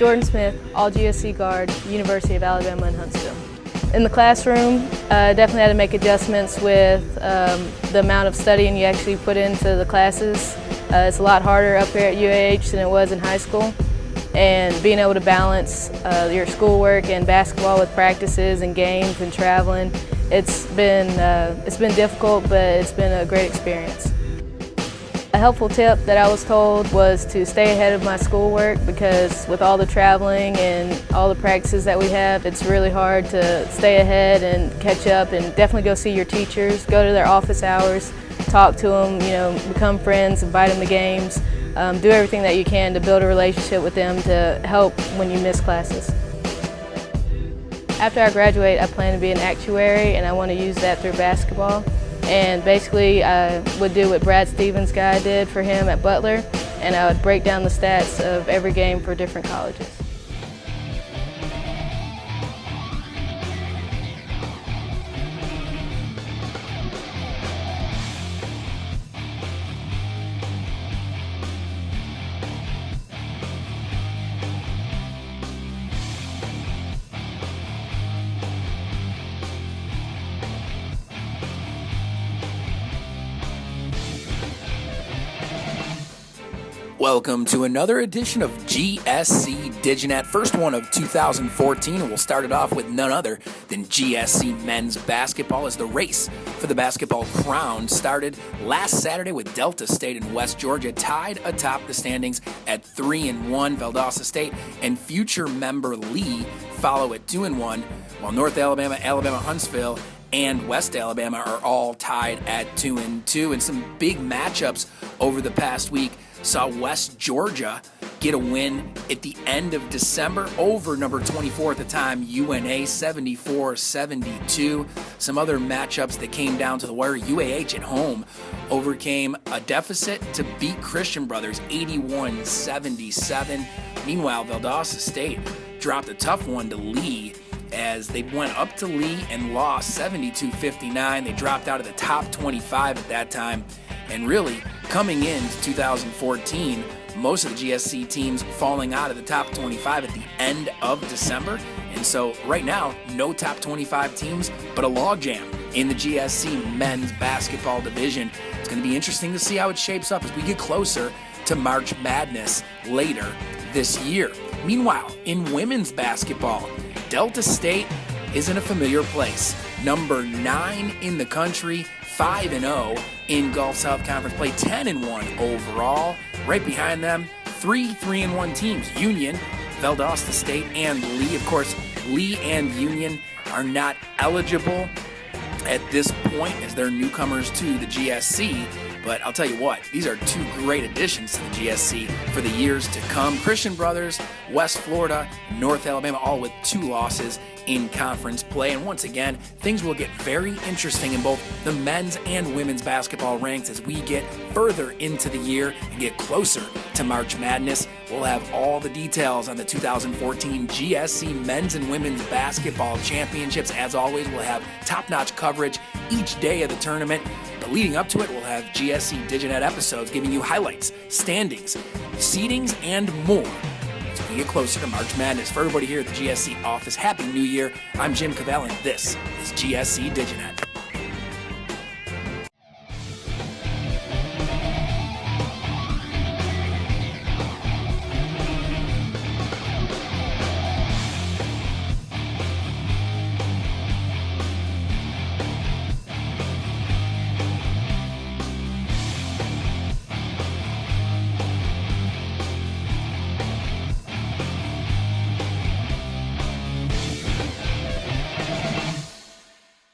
Jordan Smith, all GSC guard, University of Alabama in Huntsville. In the classroom, definitely had to make adjustments with the amount of studying you actually put into the classes. It's a lot harder up here at UAH than it was in high school. And being able to balance your schoolwork and basketball with practices and games and traveling, it's been difficult, but it's been a great experience. A helpful tip that I was told was to stay ahead of my schoolwork, because with all the traveling and all the practices that we have, it's really hard to stay ahead and catch up, and definitely go see your teachers, go to their office hours, talk to them, become friends, invite them to games, do everything that you can to build a relationship with them to help when you miss classes. After I graduate, I plan to be an actuary, and I want to use that through basketball. And basically, I would do what Brad Stevens' guy did for him at Butler, and I would break down the stats of every game for different colleges. Welcome to another edition of GSC DigiNet, first one of 2014, and we'll start it off with none other than GSC men's basketball, as the race for the basketball crown started last Saturday with Delta State and West Georgia tied atop the standings at 3-1. Valdosta State and future member Lee follow at 2-1, while North Alabama, Huntsville, and West Alabama are all tied at 2-2. And some big matchups over the past week saw West Georgia get a win at the end of December over number 24 at the time, UNA, 74-72. Some other matchups that came down to the wire. UAH at home overcame a deficit to beat Christian Brothers 81-77. Meanwhile, Valdosta State dropped a tough one to Lee, as they went up to Lee and lost 72-59. They dropped out of the top 25 at that time. And really, coming into 2014, most of the GSC teams falling out of the top 25 at the end of December. And so right now, no top 25 teams, but a logjam in the GSC men's basketball division. It's going to be interesting to see how it shapes up as we get closer to March Madness later this year. Meanwhile, in women's basketball, Delta State is in a familiar place. Number 9 in the country, 5-0 in Gulf South Conference play, 10-1 overall. Right behind them, 3-1 teams, Union, Valdosta State, and Lee. Of course, Lee and Union are not eligible at this point as they're newcomers to the GSC. But I'll tell you what, these are two great additions to the GSC for the years to come. Christian Brothers, West Florida, North Alabama, all with 2 losses in conference play. And once again, things will get very interesting in both the men's and women's basketball ranks as we get further into the year and get closer to March Madness. We'll have all the details on the 2014 GSC men's and women's basketball championships. As always, we'll have top-notch coverage each day of the tournament. But leading up to it, we'll have GSC DigiNet episodes giving you highlights, standings, seedings, and more as we get closer to March Madness. For everybody here at the GSC office, Happy New Year. I'm Jim Cavell, and this is GSC DigiNet.